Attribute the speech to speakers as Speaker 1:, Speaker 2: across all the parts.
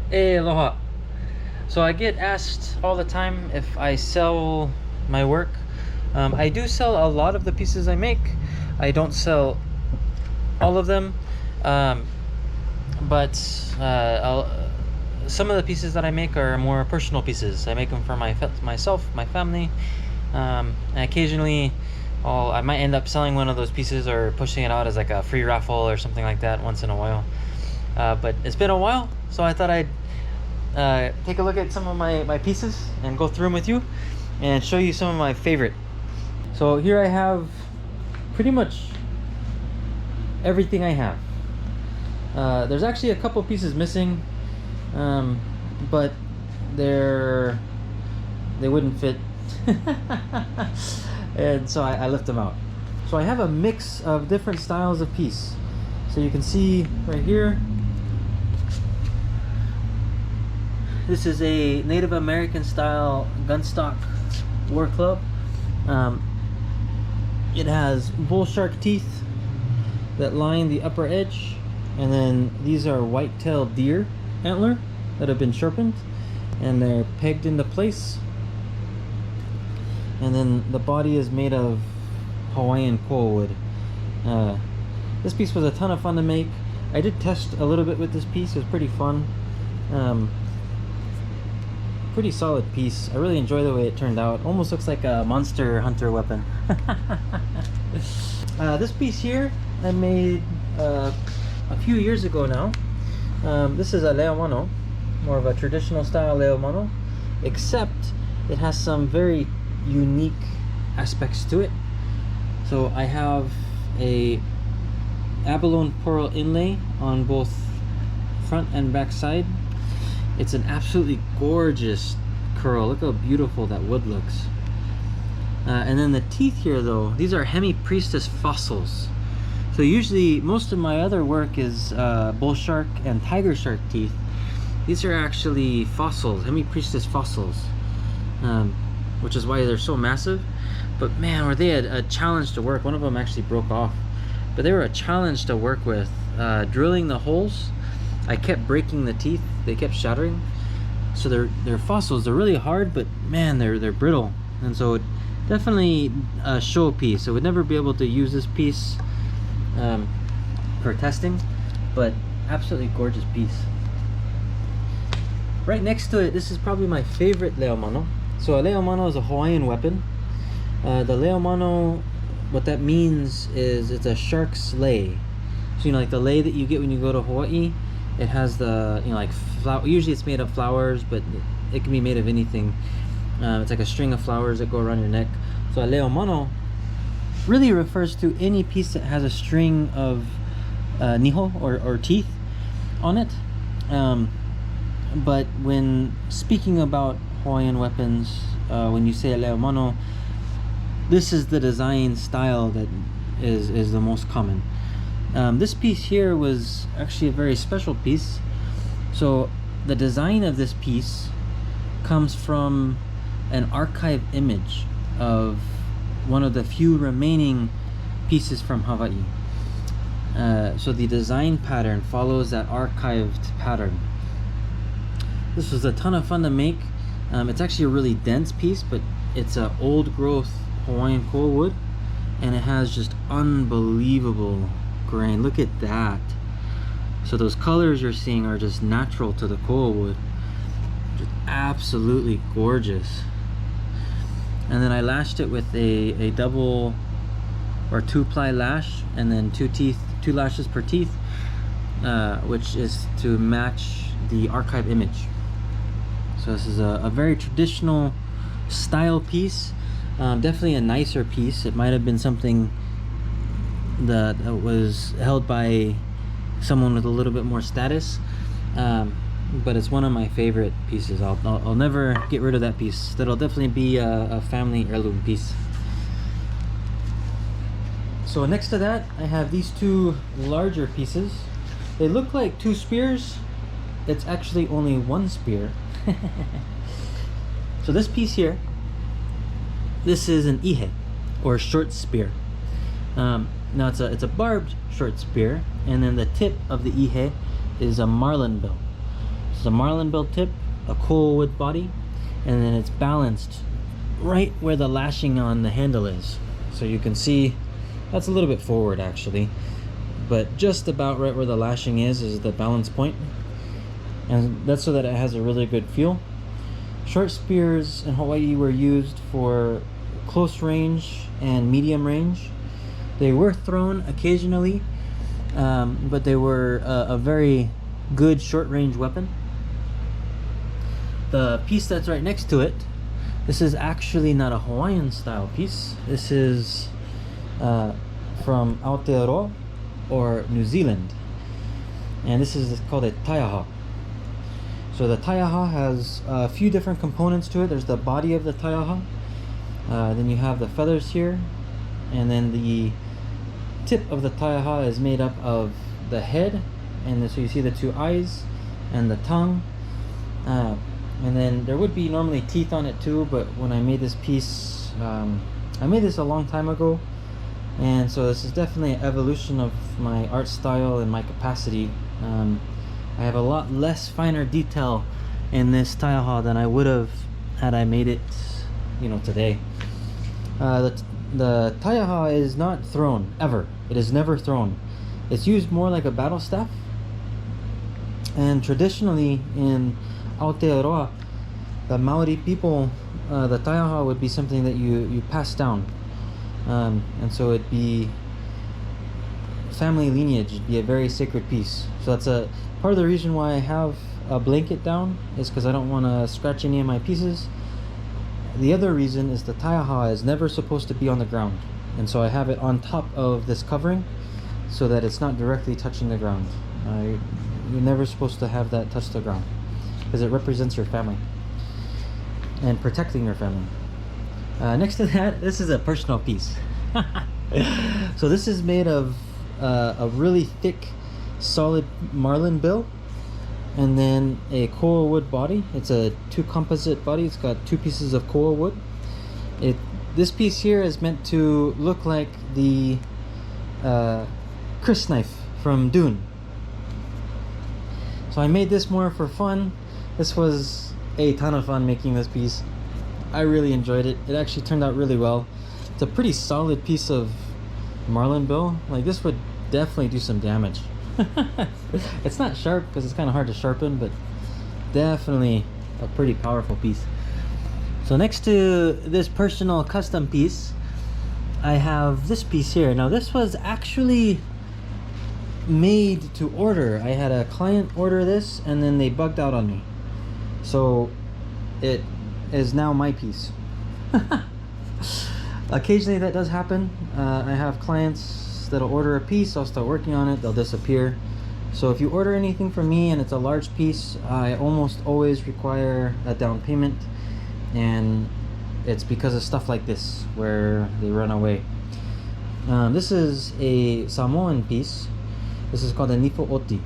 Speaker 1: Hey, aloha. So I get asked all the time if I sell my work. I do sell a lot of the pieces I make. I don't sell all of them, um, but some of the pieces that I make are more personal pieces. I make them for myself, my family, and occasionally I might end up selling one of those pieces or pushing it out as like a free raffle or something like that once in a while. But it's been a while, so I thought I'd take a look at some of my pieces and go through them with you and show you some of my favorite. So here I have pretty much everything I have. There's actually a couple pieces missing, but they wouldn't fit. And so I left them out. So I have a mix of different styles of piece. So you can see right here, this is a Native American style gunstock war club. It has bull shark teeth that line the upper edge, and then these are white-tailed deer antler that have been sharpened and they're pegged into place. And then the body is made of Hawaiian koa wood. This piece was a ton of fun to make. I did test a little bit with this piece. It was pretty fun. Pretty solid piece. I really enjoy the way it turned out. Almost looks like a monster hunter weapon. This piece here I made a few years ago now. This is a leo mano, more of a traditional style leo mano, except it has some very unique aspects to it. So I have a abalone pearl inlay on both front and back side. It's an absolutely gorgeous curl. Look how beautiful that wood looks. And then the teeth here though, these are hemi-priestess fossils. So usually most of my other work is bull shark and tiger shark teeth. These are actually fossils, hemi-priestess fossils, which is why they're so massive. But man, were they a challenge to work. One of them actually broke off, but they were a challenge to work with. Drilling the holes, I kept breaking the teeth. They kept shattering. So they're fossils. They're really hard, but man, they're brittle. And so definitely a show piece. I would never be able to use this piece for testing, but absolutely gorgeous piece. Right next to it, this is probably my favorite leo mano. So a leo mano is a Hawaiian weapon. The leo mano, what that means is it's a shark's lei. So you know, like the lei that you get when you go to Hawaii, it has the, you know, like usually it's made of flowers, but it can be made of anything. It's like a string of flowers that go around your neck. So a leo mano really refers to any piece that has a string of niho or teeth on it. But when speaking about Hawaiian weapons, when you say a leo mano, this is the design style that is the most common. This piece here was actually a very special piece. So the design of this piece comes from an archive image of one of the few remaining pieces from Hawaii. So the design pattern follows that archived pattern. This was a ton of fun to make. It's actually a really dense piece, but it's an old growth Hawaiian koa wood, and it has just unbelievable grain. Look at that. So those colors you're seeing are just natural to the koa wood. Just absolutely gorgeous. And then I lashed it with a double or 2-ply lash, and then two lashes per teeth, which is to match the archive image. So this is a very traditional style piece. Definitely a nicer piece. It might have been something that was held by someone with a little bit more status, but it's one of my favorite pieces. I'll never get rid of that piece. That'll definitely be a family heirloom piece. So next to that, I have these two larger pieces. They look like two spears. It's actually only one spear. So this piece here, this is an ihe, or short spear. Now it's a barbed short spear, and then the tip of the ihe is a marlin bill. It's a marlin bill tip, a cool wood body, and then it's balanced right where the lashing on the handle is. So you can see that's a little bit forward actually, but just about right where the lashing is the balance point, and that's so that it has a really good feel. Short spears in Hawaii were used for close range and medium range. They were thrown occasionally, but they were a very good short range weapon. The piece that's right next to it, this is actually not a Hawaiian style piece. This is from Aotearoa or New Zealand, and this is called a taiaha. So the taiaha has a few different components to it. There's the body of the taiaha, then you have the feathers here, and then the tip of the taiaha is made up of the head, and then, so you see the two eyes and the tongue, and then there would be normally teeth on it too, but when I made this piece, I made this a long time ago, and so this is definitely an evolution of my art style and my capacity. I have a lot less finer detail in this taiaha than I would have had I made it, you know, today. The taiaha is not thrown ever. It is never thrown. It's used more like a battle staff. And traditionally in Aotearoa, the Maori people, the taiaha would be something that you pass down, and so it'd be family lineage. It'd be a very sacred piece. So that's a part of the reason why I have a blanket down, is because I don't want to scratch any of my pieces. The other reason is the taiaha is never supposed to be on the ground, and so I have it on top of this covering so that it's not directly touching the ground. You're never supposed to have that touch the ground, because it represents your family and protecting your family. Next to that, this is a personal piece. So this is made of a really thick, solid marlin bill, and then a koa wood body. It's a two composite body. It's got two pieces of koa wood. This piece here is meant to look like the Chris knife from Dune. So I made this more for fun. This was a ton of fun making this piece. I really enjoyed it. It actually turned out really well. It's a pretty solid piece of marlin bill. Like, this would definitely do some damage. It's not sharp because it's kind of hard to sharpen, but definitely a pretty powerful piece. So next to this personal custom piece, I have this piece here. Now this was actually made to order. I had a client order this and then they bugged out on me, so it is now my piece. Occasionally that does happen. I have clients that'll order a piece, I'll start working on it, they'll disappear. So if you order anything from me and it's a large piece, I almost always require a down payment, and it's because of stuff like this where they run away. This is a Samoan piece. This is called a nifo oti.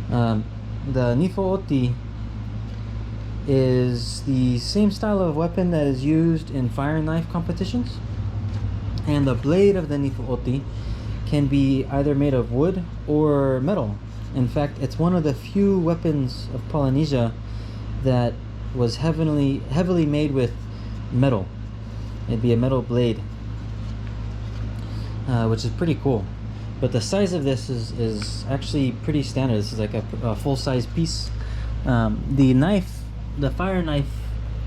Speaker 1: The nifo oti is the same style of weapon that is used in fire knife competitions, and the blade of the nifo oti can be either made of wood or metal. In fact, it's one of the few weapons of Polynesia that was heavily made with metal. It'd be a metal blade, which is pretty cool. But the size of this is actually pretty standard. This is like a full-size piece. The fire knife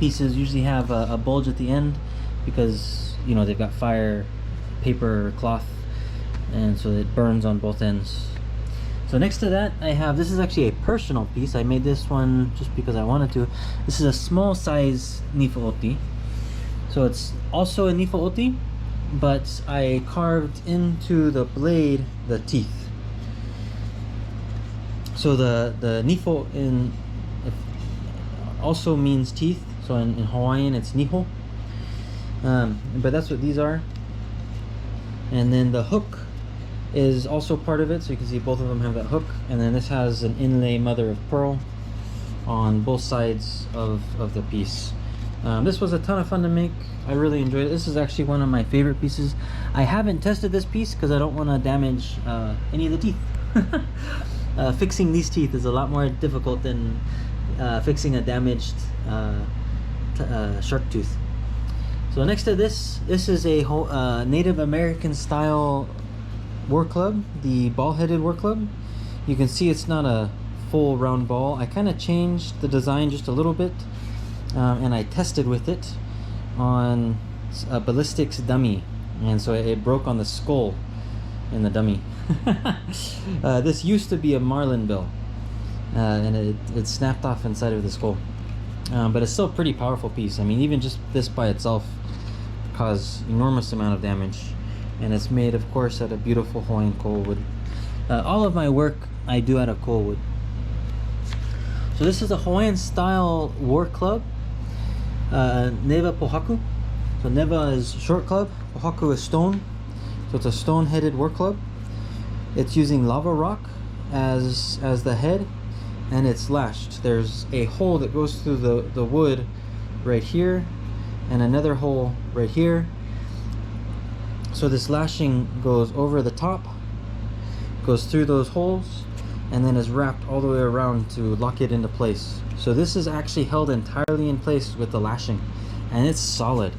Speaker 1: pieces usually have a bulge at the end because, you know, they've got fire, paper, cloth, and so it burns on both ends. So next to that, I have, this is actually a personal piece. I made this one just because I wanted to. This is a small size nifo oti. So it's also a nifo oti, but I carved into the blade the teeth. So the nifo also means teeth. So in Hawaiian it's niho. But that's what these are. And then the hook is also part of it, so you can see both of them have that hook. And then this has an inlay mother of pearl on both sides of the piece. This was a ton of fun to make. I really enjoyed it. This is actually one of my favorite pieces. I haven't tested this piece because I don't want to damage any of the teeth. fixing these teeth is a lot more difficult than fixing a damaged shark tooth. So next to this is a Native American style war club, the ball-headed war club. You can see it's not a full round ball. I kind of changed the design just a little bit, and I tested with it on a ballistics dummy, and so it broke on the skull in the dummy. This used to be a Marlin bill, and it snapped off inside of the skull, but it's still a pretty powerful piece. I mean, even just this by itself caused enormous amount of damage, and it's made, of course, out of beautiful Hawaiian coal wood. All of my work I do out of coal wood. So this is a Hawaiian style war club, neva pohaku. So neva is short club, pohaku is stone. So it's a stone headed war club. It's using lava rock as the head, and it's lashed. There's a hole that goes through the wood right here, and another hole right here. So this lashing goes over the top, goes through those holes, and then is wrapped all the way around to lock it into place. So this is actually held entirely in place with the lashing, and it's solid.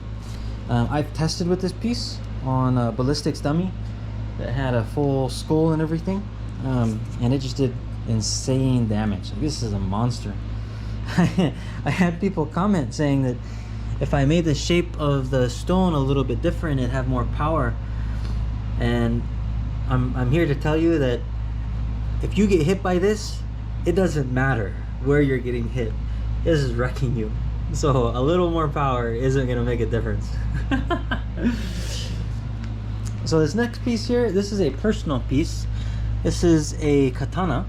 Speaker 1: I've tested with this piece on a ballistics dummy that had a full skull and everything, and it just did insane damage. Like, this is a monster. I had people comment saying that if I made the shape of the stone a little bit different, it'd have more power. And I'm here to tell you that if you get hit by this, it doesn't matter where you're getting hit. This is wrecking you. So a little more power isn't gonna make a difference. So this next piece here, this is a personal piece. This is a katana.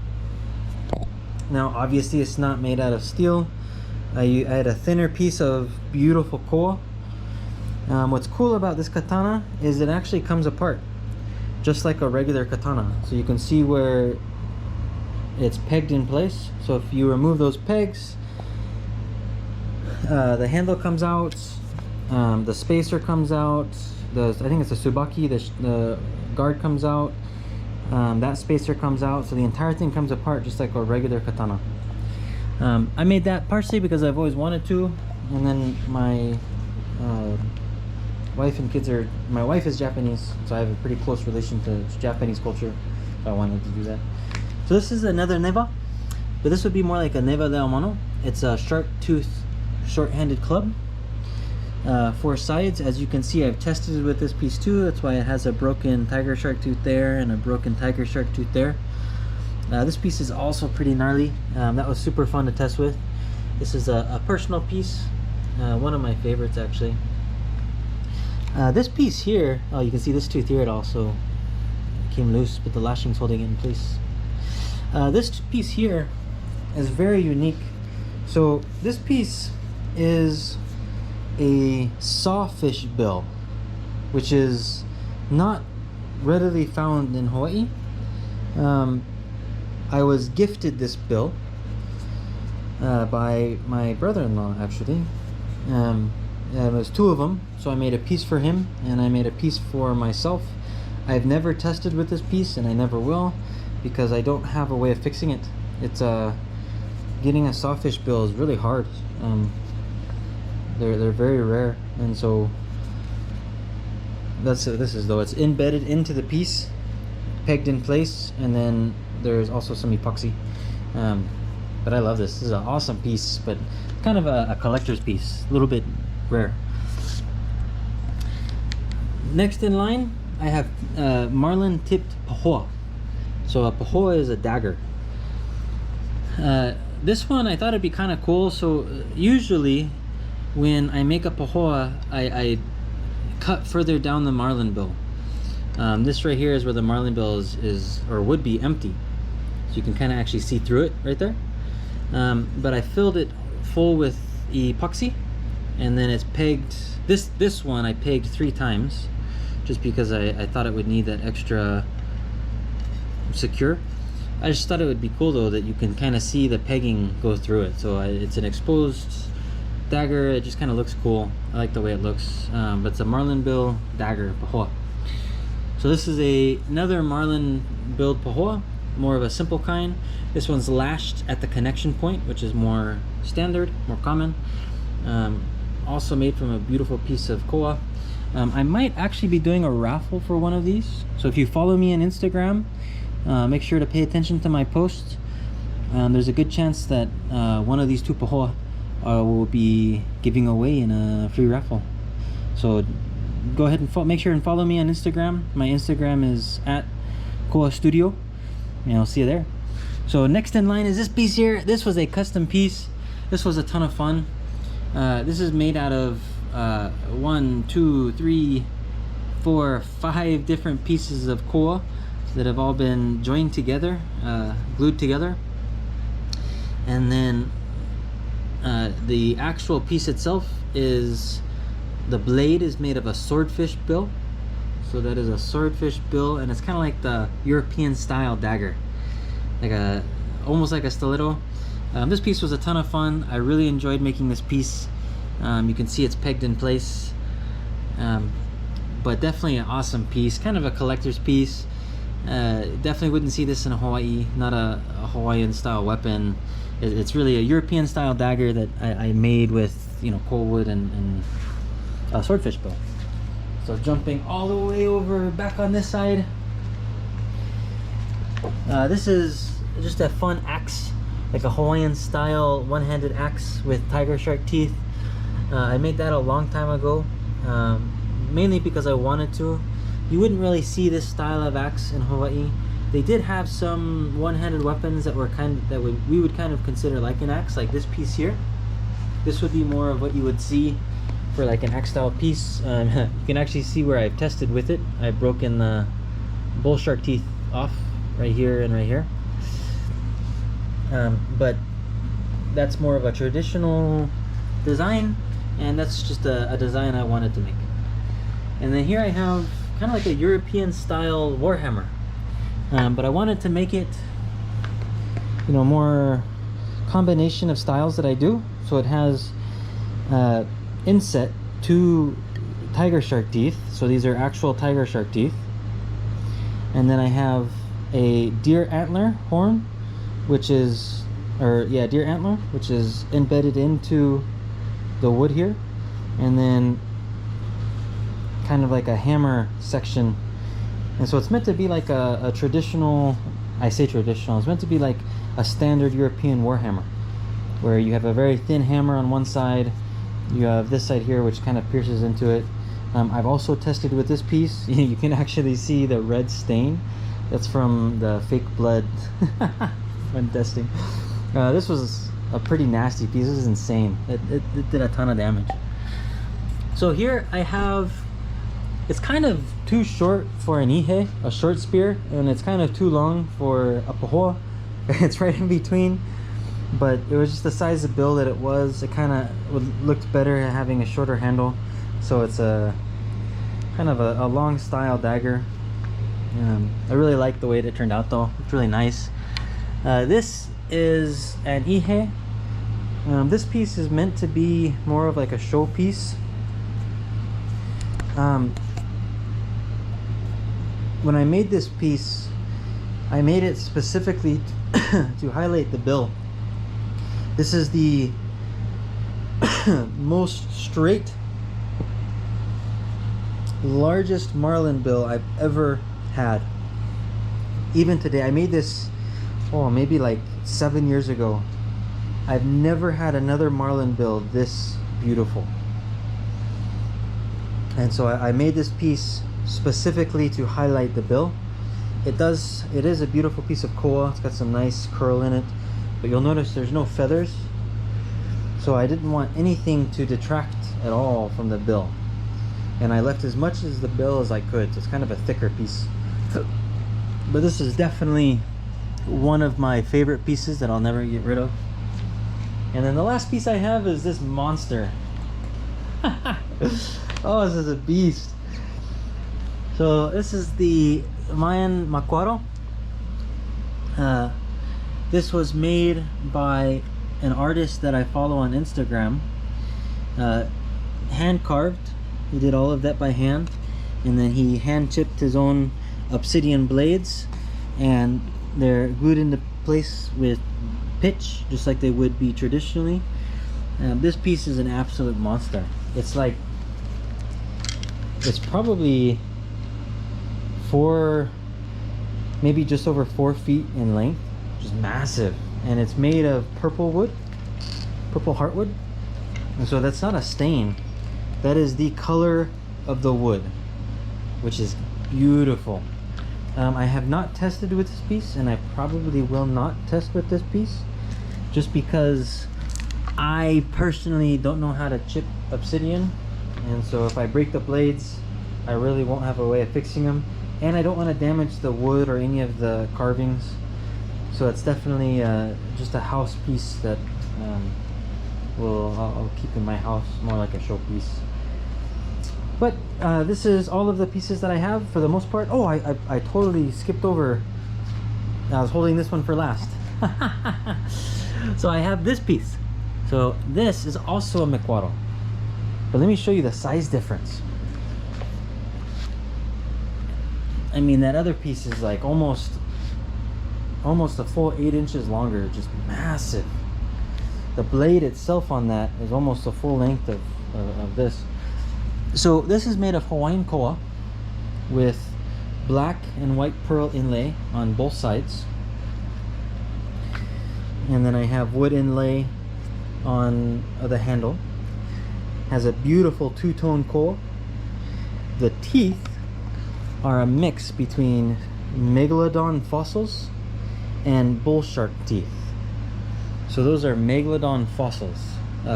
Speaker 1: Now obviously it's not made out of steel. I had a thinner piece of beautiful koa. What's cool about this katana is it actually comes apart just like a regular katana. So you can see where it's pegged in place. So if you remove those pegs, the handle comes out, the spacer comes out, I think it's a subaki, the guard comes out, that spacer comes out, so the entire thing comes apart just like a regular katana. I made that partially because I've always wanted to, and then my wife and kids are, my wife is Japanese, so I have a pretty close relation to Japanese culture, so I wanted to do that. So this is another neva, but this would be more like a neva leo mano. It's a shark tooth short-handed club. 4 sides, as you can see. I've tested it with this piece too. That's why it has a broken tiger shark tooth there and a broken tiger shark tooth there. This piece is also pretty gnarly. That was super fun to test with. This is a personal piece, one of my favorites actually. This piece here, oh, you can see this tooth here, it also came loose, but the lashing's holding it in place. This piece here is very unique. So this piece is a sawfish bill, which is not readily found in Hawaii. I was gifted this bill by my brother-in-law actually. It was 2 of them, so I made a piece for him and I made a piece for myself. I've never tested with this piece and I never will, because I don't have a way of fixing it. It's getting a sawfish bill is really hard. They're very rare, and so this is though it's embedded into the piece, pegged in place, and then there's also some epoxy. But I love this. This is an awesome piece, but kind of a collector's piece, a little bit rare. Next in line, I have Marlin tipped pahoa. So a pahoa is a dagger. This one I thought it'd be kind of cool. So usually when I make a pahoa, I cut further down the marlin bill. This right here is where the marlin bill is or would be empty, so you can kind of actually see through it right there. But I filled it full with epoxy, and then it's pegged. This one I pegged 3 times, just because I thought it would need that extra secure. I just thought it would be cool though that you can kind of see the pegging go through it. So it's an exposed dagger. It just kind of looks cool. I like the way it looks. But it's a marlin bill dagger pahoa. So this is another marlin billed pahoa. more of a simple kind. This one's lashed at the connection point, which is more standard, more common. Also made from a beautiful piece of koa. I might actually be doing a raffle for one of these. So if you follow me on Instagram, make sure to pay attention to my posts. There's a good chance that one of these tupahoa will be giving away in a free raffle. So go ahead and make sure and follow me on Instagram. My Instagram is @koa_studio, and I'll see you there. So next in line is this piece here. This was a custom piece. This was a ton of fun. This is made out of 1, 2, 3, 4, 5 different pieces of koa that have all been joined together, glued together. And then the actual piece itself is, the blade is made of a swordfish bill. So that is a swordfish bill, and it's kind of like the European style dagger, like almost like a stiletto. This piece was a ton of fun. I really enjoyed making this piece. You can see it's pegged in place, but definitely an awesome piece, kind of a collector's piece. Definitely wouldn't see this in Hawaii, not a Hawaiian style weapon. It's really a European style dagger that I made with, you know, coal wood and a swordfish bill. So jumping all the way over back on this side, this is just a fun axe, like a Hawaiian style one-handed axe with tiger shark teeth. I made that a long time ago, mainly because I wanted to. You wouldn't really see this style of axe in Hawaii. They did have some one-handed weapons that were we would kind of consider like an axe, like this piece here. This would be more of what you would see for like an axe style piece. You can actually see where I've tested with it. I've broken the bull shark teeth off right here and right here. But that's more of a traditional design, and that's just a design I wanted to make. And then here I have kind of like a European style warhammer, but I wanted to make it, you know, more combination of styles that I do. So it has inset 2 tiger shark teeth, so these are actual tiger shark teeth, and then I have a deer antler horn, which is, deer antler, which is embedded into the wood here, and then kind of like a hammer section. And so it's meant to be like a traditional, I say traditional, it's meant to be like a standard European warhammer, where you have a very thin hammer on one side, you have this side here which kind of pierces into it. I've also tested with this piece. You can actually see the red stain. That's from the fake blood when testing. This was a pretty nasty piece. This is insane. It did a ton of damage. So here I have, it's kind of too short for an ihe, a short spear, and it's kind of too long for a pahoa. It's right in between, but it was just the size of bill that it was. It kind of looked better having a shorter handle. So it's a kind of a long style dagger. I really like the way it turned out though. It's really nice. This is an ihe. This piece is meant to be more of like a show piece. When I made this piece, I made it specifically to highlight the bill. This is the most straight, largest marlin bill I've ever had. Even today, I made this, maybe like 7 years ago. I've never had another marlin bill this beautiful. And so I made this piece specifically to highlight the bill. It is a beautiful piece of koa. It's got some nice curl in it, but you'll notice there's no feathers. So I didn't want anything to detract at all from the bill. And I left as much as the bill as I could. So it's kind of a thicker piece. But this is definitely one of my favorite pieces that I'll never get rid of. And then the last piece I have is this monster. Oh, this is a beast. So this is the Mayan macuaro. This was made by an artist that I follow on Instagram. Hand carved. He did all of that by hand, and then he hand chipped his own obsidian blades and They're glued into place with pitch, just like they would be traditionally. This piece is an absolute monster. It's probably maybe just over 4 feet in length, just massive. And it's made of purple heartwood. And so that's not a stain. That is the color of the wood, which is beautiful. I have not tested with this piece, and I probably will not test with this piece, just because I personally don't know how to chip obsidian, and so if I break the blades, I really won't have a way of fixing them, and I don't want to damage the wood or any of the carvings. So it's definitely just a house piece that I'll keep in my house, more like a showpiece. But this is all of the pieces that I have for the most part. Oh, I totally skipped over. I was holding this one for last. So I have this piece. So this is also a mekwaro. But let me show you the size difference. I mean, that other piece is like almost a full 8 inches longer, just massive. The blade itself on that is almost the full length of this. So this is made of Hawaiian koa with black and white pearl inlay on both sides. And then I have wood inlay on the handle. Has a beautiful two-tone koa. The teeth are a mix between megalodon fossils and bull shark teeth. So those are megalodon fossils.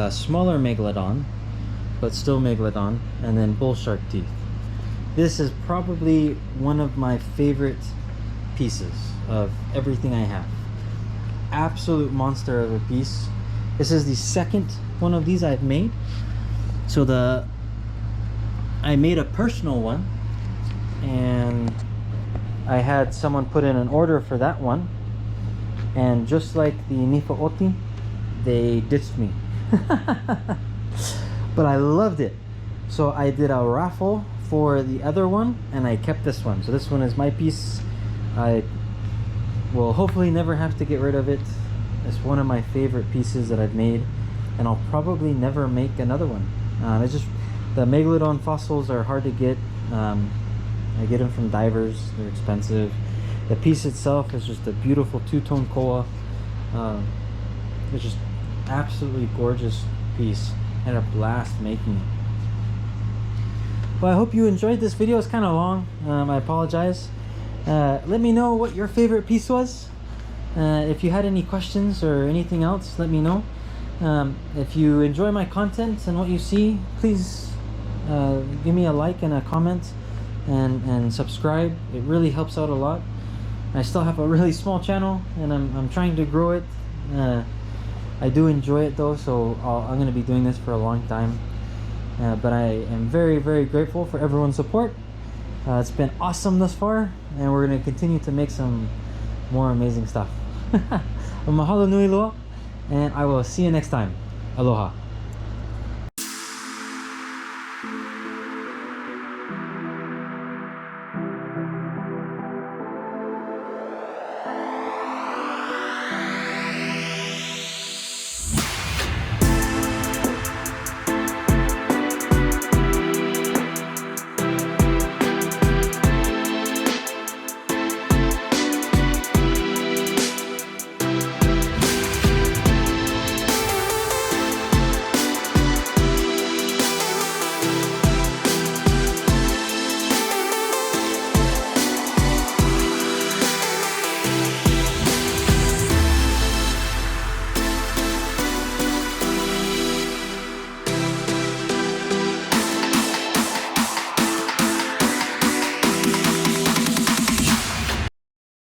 Speaker 1: Smaller megalodon, but still megalodon, and then bull shark teeth. This is probably one of my favorite pieces of everything I have. Absolute monster of a piece. This is the second one of these I've made. So I made a personal one, and I had someone put in an order for that one, and just like the Nifaoti, they ditched me. But I loved it, so I did a raffle for the other one, and I kept this one. So this one is my piece. I will hopefully never have to get rid of it. It's one of my favorite pieces that I've made, and I'll probably never make another one. It's just the megalodon fossils are hard to get. I get them from divers. They're expensive. The piece itself is just a beautiful two-tone koa. It's just absolutely gorgeous piece. Had a blast making it. Well, I hope you enjoyed this video. It's kind of long. I apologize. Let me know what your favorite piece was. If you had any questions or anything else, let me know. If you enjoy my content and what you see, please give me a like and a comment, and subscribe. It really helps out a lot. I still have a really small channel, and I'm trying to grow it. I do enjoy it though, so I'm going to be doing this for a long time. But I am very, very grateful for everyone's support. It's been awesome thus far, and we're going to continue to make some more amazing stuff. Mahalo nui loa, and I will see you next time. Aloha.